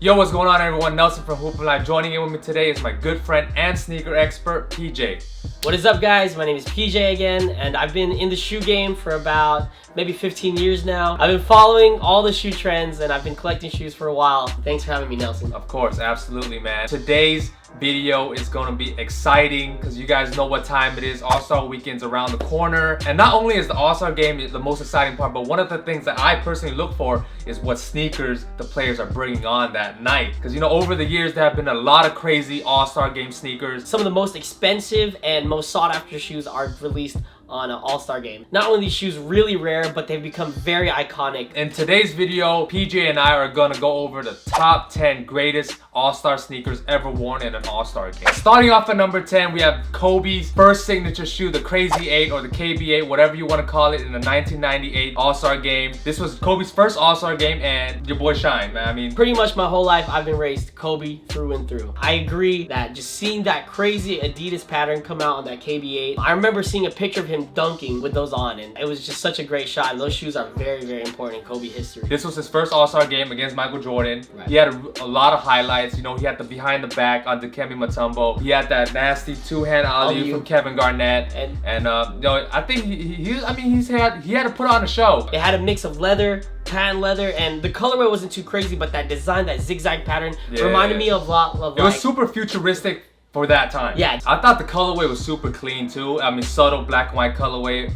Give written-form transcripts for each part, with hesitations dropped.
Yo, what's going on everyone? Nelson from Hoop Life. Joining in with me today is my good friend and sneaker expert, PJ. What is up, guys? My name is PJ again, and I've been in the shoe game for about maybe 15 years now. I've been following all the shoe trends, and I've been collecting shoes for a while. Thanks for having me, Nelson. Of course, absolutely, man. Today's video is going to be exciting because you guys know what time it is. All-Star Weekend's around the corner, and not only is the All-Star game the most exciting part, but one of the things that I personally look for is what sneakers the players are bringing on that night. Because you know, over the years there have been a lot of crazy All-Star game sneakers. Some of the most expensive and most sought-after shoes are released on an All-Star game. Not only are these shoes really rare, but they've become very iconic. In today's video, PJ and I are gonna go over the top 10 greatest All-Star sneakers ever worn in an All-Star game. Starting off at number 10, we have Kobe's first signature shoe, the Crazy 8 or the KB8, whatever you want to call it, in the 1998 All-Star game. This was Kobe's first All-Star game, and your boy Shine, man. I mean, pretty much my whole life I've been raised Kobe through and through. I agree that just seeing that crazy Adidas pattern come out on that KB8, I remember seeing a picture of him dunking with those on, and it was just such a great shot. And those shoes are very, very important in Kobe history. This was his first All-Star game against Michael Jordan. Right. He had a lot of highlights. You know, he had the behind the back on Dikembe Mutombo. He had that nasty two-hand alley from Kevin Garnett, and you know, I think he had to put on a show. It had a mix of leather, patent leather, and the colorway wasn't too crazy, but that design, that zigzag pattern, reminded me of a lot of it was super futuristic for that time. Yeah. I thought the colorway was super clean too. I mean, subtle black and white colorway,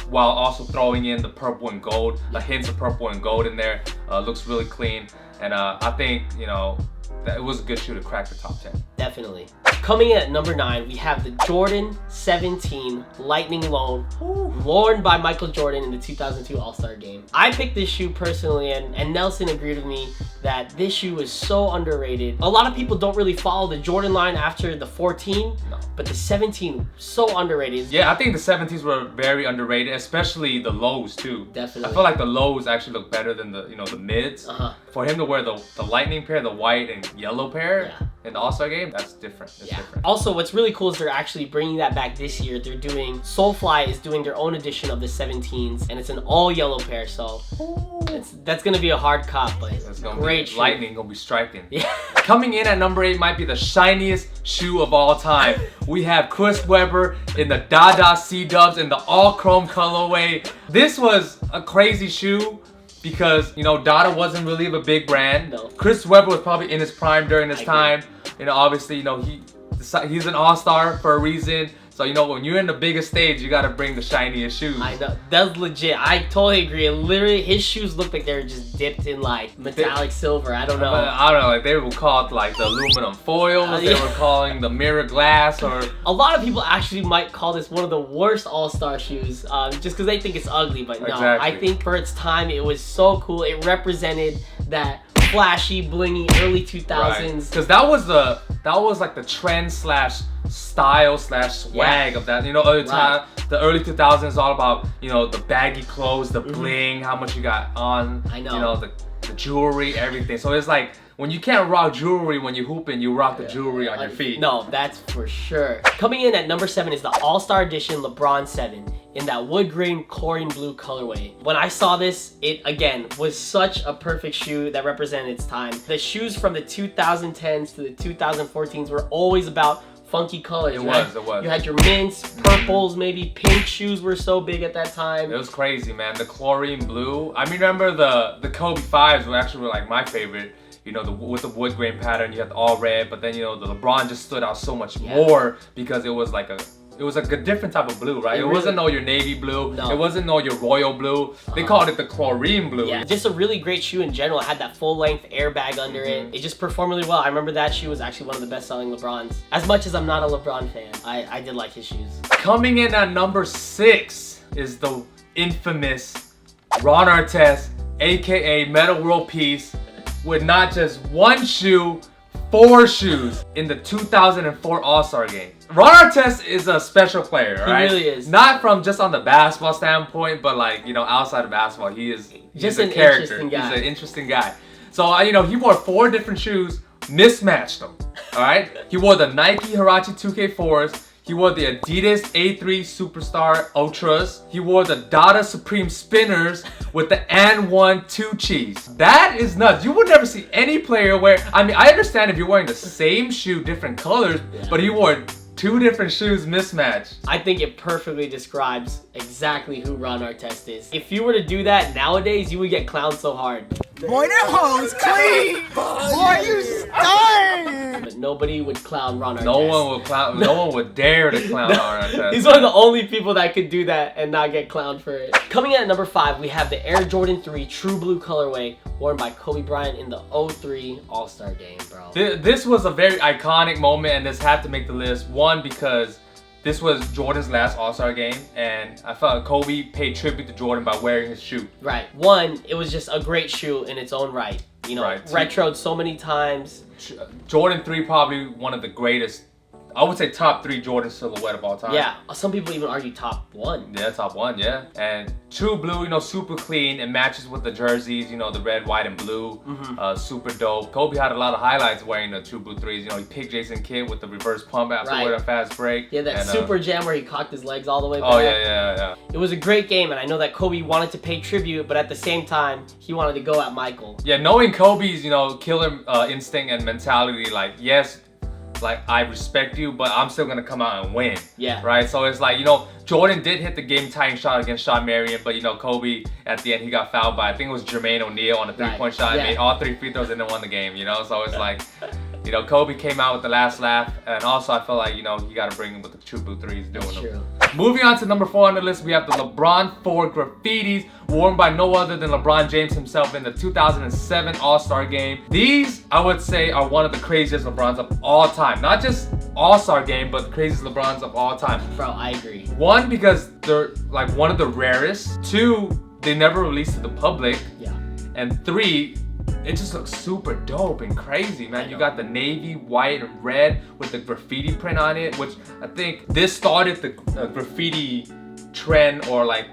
while also throwing in the purple and gold, like hints of purple and gold in there. Looks really clean, and I think, you know, that it was a good shoe to crack the top 10. Definitely. Coming in at number 9, we have the Jordan 17 Lightning Loan, worn by Michael Jordan in the 2002 All-Star Game. I picked this shoe personally, and Nelson agreed with me that this shoe is so underrated. A lot of people don't really follow the Jordan line after the 14, but the 17, so underrated. Yeah, I think the 17s were very underrated, especially the lows too. Definitely. I feel like the lows actually look better than the, you know, the mids. For him to wear the lightning pair, the white and yellow pair in the All-Star game, that's different. It's different. Also, what's really cool is they're actually bringing that back this year. They're doing, Soulfly is doing their own edition of the 17s, and it's an all yellow pair, so that's gonna be a hard cop, but it's great shoe. Lightning gonna be striking. Yeah. Coming in at number 8 might be the shiniest shoe of all time. We have Chris Webber in the Dada CDUBBZ in the all chrome colorway. This was a crazy shoe because, you know, Dada wasn't really a big brand. No. Chris Webber was probably in his prime during this time. You know, obviously, you know, he's an all-star for a reason. So, you know, when you're in the biggest stage, you gotta bring the shiniest shoes. I know, that's legit. I totally agree. Literally, his shoes look like they were just dipped in like metallic silver. I don't know. I don't know, like they were called like the aluminum foils. They were calling the mirror glass, or a lot of people actually might call this one of the worst all-star shoes, just because they think it's ugly. But no, exactly. I think for its time, it was so cool. It represented that flashy, blingy early 2000s. Because that was like the trend slash style slash swag of that. You know, the early 2000s is all about, you know, the baggy clothes, the bling, how much you got on. I know. You know, the jewelry, everything. So it's like, when you can't rock jewelry when you're hooping, you rock the jewelry on your feet. No, that's for sure. Coming in at number 7 is the All-Star Edition LeBron 7 in that wood grain chlorine blue colorway. When I saw this, it again was such a perfect shoe that represented its time. The shoes from the 2010s to the 2014s were always about funky colors. It was. You had your mints, purples, maybe pink shoes were so big at that time. It was crazy, man. The chlorine blue. I mean, remember the Kobe 5s were actually like my favorite. You know, with the wood grain pattern, you had the all red, but then, you know, the LeBron just stood out so much more because it was like a different type of blue, right? It wasn't your navy blue. No. It wasn't your royal blue. They called it the chlorine blue. Yeah, just a really great shoe in general. It had that full length airbag under it. It just performed really well. I remember that shoe was actually one of the best selling LeBrons. As much as I'm not a LeBron fan, I did like his shoes. Coming in at number 6 is the infamous Ron Artest, aka Meta World Peace, with not just one shoe, 4 shoes in the 2004 All-Star game. Ron Artest is a special player, right? He really is. Not from just on the basketball standpoint, but like, you know, outside of basketball, he's just a character. He's an interesting guy. So, you know, he wore 4 different shoes, mismatched them, all right? He wore the Nike Huarache 2K4s. He wore the Adidas A3 Superstar Ultras. He wore the Dada Supreme Spinners with the N1 2 cheese. That is nuts. You would never see any player wear, I mean, I understand if you're wearing the same shoe, different colors, but he wore 2 different shoes mismatched. I think it perfectly describes exactly who Ron Artest is. If you were to do that nowadays, you would get clowned so hard. Boy, that hoe's clean! Boy, you stink! But nobody would clown Ron Artest. No one would dare to clown Ron Artest. He's one of the only people that could do that and not get clowned for it. Coming in at number 5, we have the Air Jordan 3 True Blue colorway worn by Kobe Bryant in the 03 All-Star Game, bro. This was a very iconic moment, and this had to make the list. One, because this was Jordan's last All-Star game, and I felt like Kobe paid tribute to Jordan by wearing his shoe. Right. One, it was just a great shoe in its own right. You know, right. retroed so many times. Jordan 3 probably one of the greatest, I would say top 3 Jordan silhouette of all time. Yeah, some people even argue top 1. Yeah, top 1, yeah. And True Blue, you know, super clean. It matches with the jerseys, you know, the red, white, and blue. Super dope. Kobe had a lot of highlights wearing the True Blue 3s. You know, he picked Jason Kidd with the reverse pump after a fast break. Yeah, that super jam where he cocked his legs all the way back. Oh, yeah. It was a great game, and I know that Kobe wanted to pay tribute, but at the same time, he wanted to go at Michael. Yeah, knowing Kobe's, you know, killer instinct and mentality, like, yes, like, I respect you, but I'm still gonna come out and win. Yeah. Right? So it's like, you know, Jordan did hit the game-tying shot against Sean Marion, but, you know, Kobe, at the end, he got fouled by, I think it was Jermaine O'Neal on a three-point shot. Yeah. Made all 3 free throws and then won the game, you know? So it's like, you know, Kobe came out with the last laugh, and also I feel like, you know, you gotta bring him with the True Blue 3s doing them. Moving on to number 4 on the list, we have the LeBron IV Graffitis, worn by no other than LeBron James himself in the 2007 All-Star Game. These, I would say, are one of the craziest LeBrons of all time. Not just All-Star Game, but the craziest LeBrons of all time. Bro, I agree. 1, because they're like one of the rarest. 2, they never released to the public. Yeah. And 3, it just looks super dope and crazy, man. You got the navy, white, and red with the graffiti print on it, which I think this started the graffiti trend or like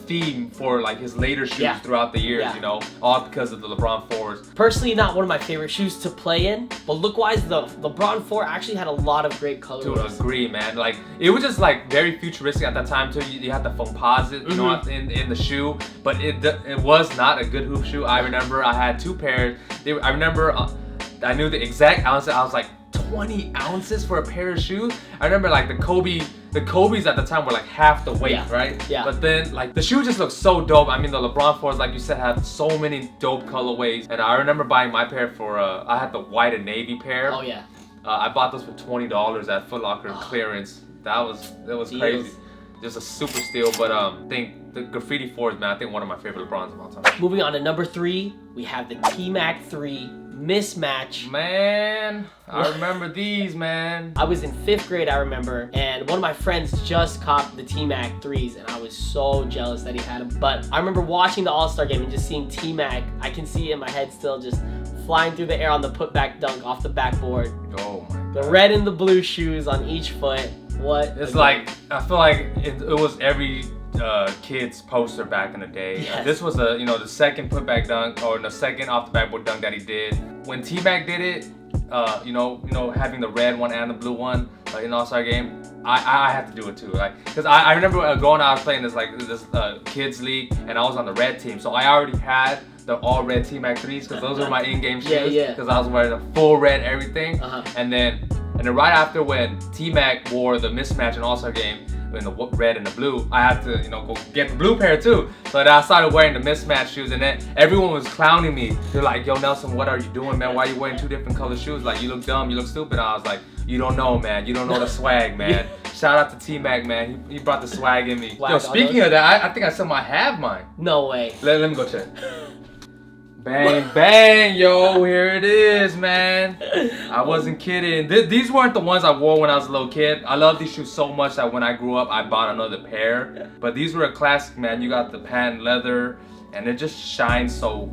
theme for like his later shoes throughout the years, you know, all because of the LeBron 4s. Personally, not one of my favorite shoes to play in, but look-wise, the LeBron 4 actually had a lot of great colors. Dude, agree, man. Like, it was just like very futuristic at that time too. You had the composite, you know, in the shoe, but it was not a good hoop shoe. I remember I had 2 pairs. I remember I knew the exact ounce. I was like 20 ounces for a pair of shoes. I remember like the Kobe's at the time were like half the weight, right? Yeah. But then like the shoe just looked so dope. I mean, the LeBron 4s, like you said, had so many dope colorways. And I remember buying my pair for I had the white and navy pair. Oh yeah. I bought those for $20 at Foot Locker clearance. That was crazy. Just a super steal. But I think the Graffiti 4s, man, I think one of my favorite LeBrons of all time. Moving on to number 3, we have the T-Mac 3 Mismatch. Man, I remember these, man. I was in 5th grade, I remember, and one of my friends just copped the T-Mac 3s, and I was so jealous that he had them. But I remember watching the All-Star Game and just seeing T-Mac. I can see it in my head still, just flying through the air on the putback dunk off the backboard. Oh my God. The red and the blue shoes on each foot. What? It's like, I feel like it was every kid's poster back in the day. Yes. This was the second putback dunk, or the second off the backboard dunk that he did. When T-Mac did it, you know, having the red one and the blue one in the All-Star Game, I had to do it too. Like, cause I remember going out playing this kids league, and I was on the red team, so I already had the all red T-Mac 3s, because those were my in-game shoes. Because I was wearing the full red everything. And then right after, when T-Mac wore the Mismatch in All-Star Game in the red and the blue, I had to, you know, go get the blue pair too. So then I started wearing the Mismatch shoes, and then everyone was clowning me. They're like, "Yo, Nelson, what are you doing, man? Why are you wearing 2 different color shoes? Like, you look dumb, you look stupid." And I was like, "You don't know, man. You don't know the swag, man." Shout out to T-Mac, man. He brought the swag in me. Yo, speaking of that, I think I somehow have mine. No way. Let me go check. Bang, bang, yo, here it is, man. I wasn't kidding. These weren't the ones I wore when I was a little kid. I love these shoes so much that when I grew up, I bought another pair. But these were a classic, man. You got the patent leather, and it just shines so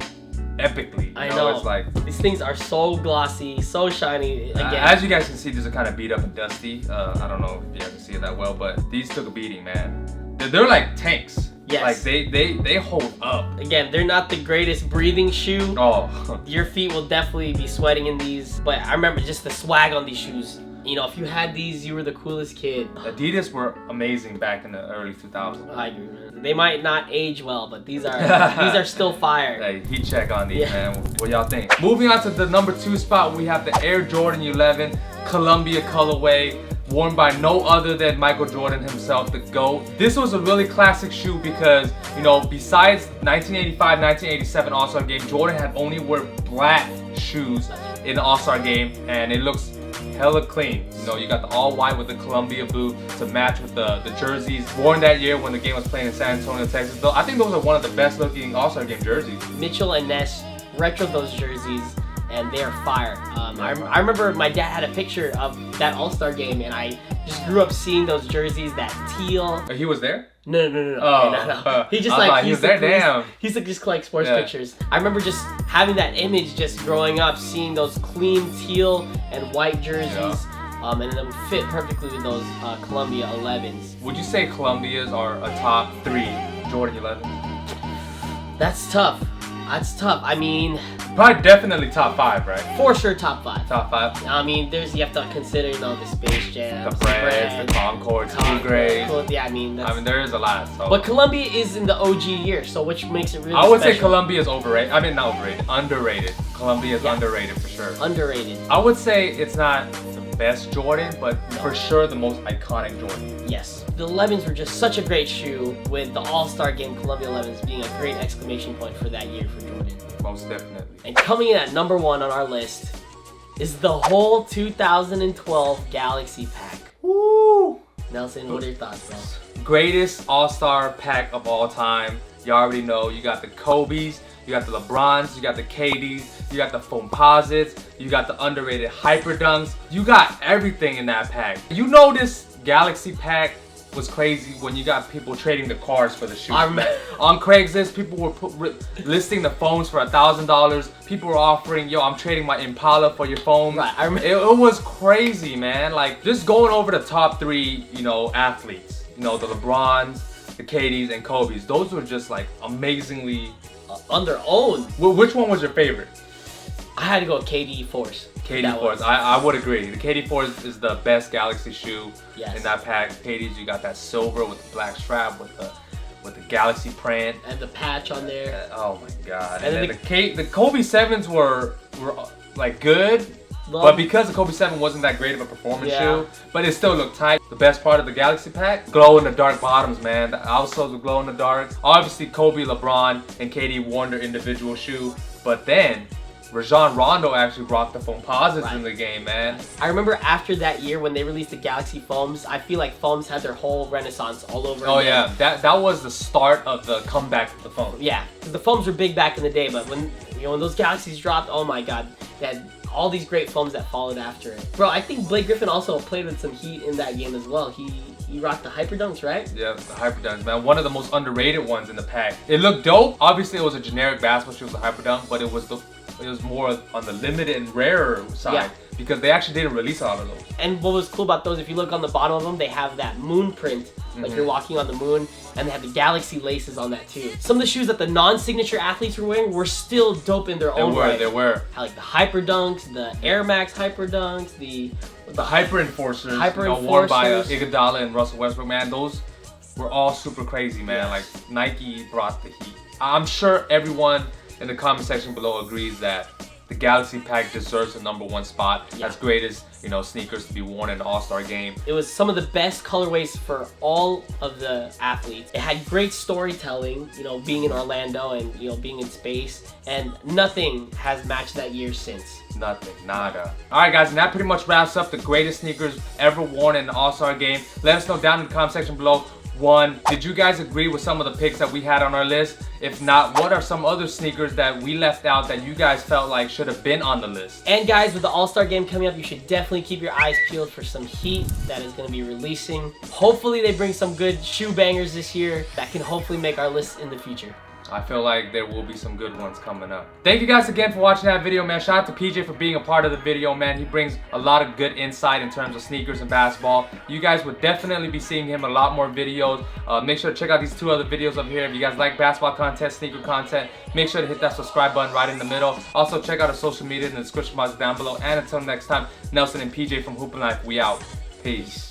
epically. I know. It's like, these things are so glossy, so shiny. Again, as you guys can see, these are kind of beat up and dusty. I don't know if you guys can see it that well, but these took a beating, man. They're like tanks. Yes. Like they hold up. Again, they're not the greatest breathing shoe. Oh. Your feet will definitely be sweating in these. But I remember just the swag on these shoes You know, if you had these, you were the coolest kid. Adidas were amazing back in the early 2000s. I agree, man. They might not age well, but these are still fire. Hey, heat check on these, man. What y'all think? Moving on to the number 2 spot, we have the Air Jordan 11 Columbia colorway, worn by no other than Michael Jordan himself, the GOAT. This was a really classic shoe because, you know, besides 1985, 1987 All-Star Game, Jordan had only wore black shoes in the All-Star Game, and it looks hella clean. You know, you got the all white with the Columbia blue to match with the jerseys worn that year when the game was playing in San Antonio, Texas. Though I think those are one of the best looking All-Star Game jerseys. Mitchell and Ness retroed those jerseys, and they are fire. I remember my dad had a picture of that All-Star Game, and I just grew up seeing those jerseys, that teal. He was there? No. Oh, no. He just like he was there. Damn. He used to just collect sports pictures. I remember just having that image, just growing up, seeing those clean teal and white jerseys, and it would fit perfectly with those Columbia 11s. Would you say Columbias are a top 3 Jordan 11? That's tough. I mean, probably definitely top 5, right? For sure, top 5. Top 5. I mean, you have to consider, you know, the Space Jam, the Brads, the Concords, Cool Grays. Yeah, I mean, there is a lot. So. But Columbia is in the OG year, so which makes it really I would special. say Columbia is overrated. I mean, not overrated, underrated. Columbia is underrated for sure. Underrated. I would say it's not the best Jordan, but for sure the most iconic Jordan. Yes. The 11s were just such a great shoe, with the All-Star Game Columbia 11s being a great exclamation point for that year for Jordan. Most definitely. And coming in at number 1 on our list is the whole 2012 Galaxy pack. Woo! Nelson, what are your thoughts, bro? Greatest All-Star pack of all time. You already know. You got the Kobe's, you got the LeBrons, you got the KD's, you got the Foamposites, you got the underrated Hyper Dunks. You got everything in that pack. You know this Galaxy pack was crazy when you got people trading the cars for the shoes. I remember on Craigslist, people were listing the phones for $1,000. People were offering, yo, I'm trading my Impala for your phone. Right, I remember. It was crazy, man. Like, just going over the top 3, you know, athletes. You know, the LeBrons, the KD's, and Kobe's. Those were just like amazingly on their own. Which one was your favorite? I had to go with KD Force. KD Force, I would agree. The KD Force is the best Galaxy shoe in that pack. KD's, you got that silver with the black strap with the Galaxy print and the patch on there. Oh my god! And then the Kobe 7s were like good, Well, but because the Kobe 7 wasn't that great of a performance shoe, but it still looked tight. The best part of the Galaxy pack, glow in the dark bottoms, man. The outsoles would glow in the dark. Obviously, Kobe, LeBron, and KD won their individual shoe, but then Rajon Rondo actually brought the Foamposites in the game, man. I remember after that year when they released the Galaxy Foams, I feel like Foams had their whole renaissance all over again. Oh yeah, that was the start of the comeback of the Foam. Yeah, because the Foams were big back in the day, but when when those Galaxies dropped, oh my god, they had all these great foams that followed after it. Bro, I think Blake Griffin also played with some heat in that game as well. He rocked the Hyper Dunks, right? Yeah, the Hyper Dunks, man. One of the most underrated ones in the pack. It looked dope. Obviously, it was a generic basketball shoe, it was a Hyper Dunk, but it was more on the limited and rarer side because they actually didn't release a lot of those. And what was cool about those, if you look on the bottom of them, they have that moon print, like you're walking on the moon, and they have the Galaxy laces on that too. Some of the shoes that the non-signature athletes were wearing were still dope in their own right. They were. Like the Hyper Dunks, the Air Max Hyper Dunks, the Hyper Enforcers, worn by Iguodala and Russell Westbrook, man. Those were all super crazy, man. Like Nike brought the heat. I'm sure everyone in the comment section below agrees that the Galaxy pack deserves the #1 spot as greatest, sneakers to be worn in the All-Star game. It was some of the best colorways for all of the athletes. It had great storytelling, being in Orlando and being in space, and nothing has matched that year since. Nothing, nada. Alright guys, and that pretty much wraps up the greatest sneakers ever worn in the All-Star game. Let us know down in the comment section below. 1, did you guys agree with some of the picks that we had on our list? If not, what are some other sneakers that we left out that you guys felt like should have been on the list? And guys, with the All-Star game coming up, you should definitely keep your eyes peeled for some heat that is going to be releasing. Hopefully they bring some good shoe bangers this year that can hopefully make our list in the future. I feel like there will be some good ones coming up. Thank you guys again for watching that video, man. Shout out to PJ for being a part of the video, man. He brings a lot of good insight in terms of sneakers and basketball. You guys would definitely be seeing him a lot more videos. Make sure to check out these 2 other videos over here. If you guys like basketball content, sneaker content, make sure to hit that subscribe button right in the middle. Also, check out our social media in the description box down below. And until next time, Nelson and PJ from Hoop and Life, we out. Peace.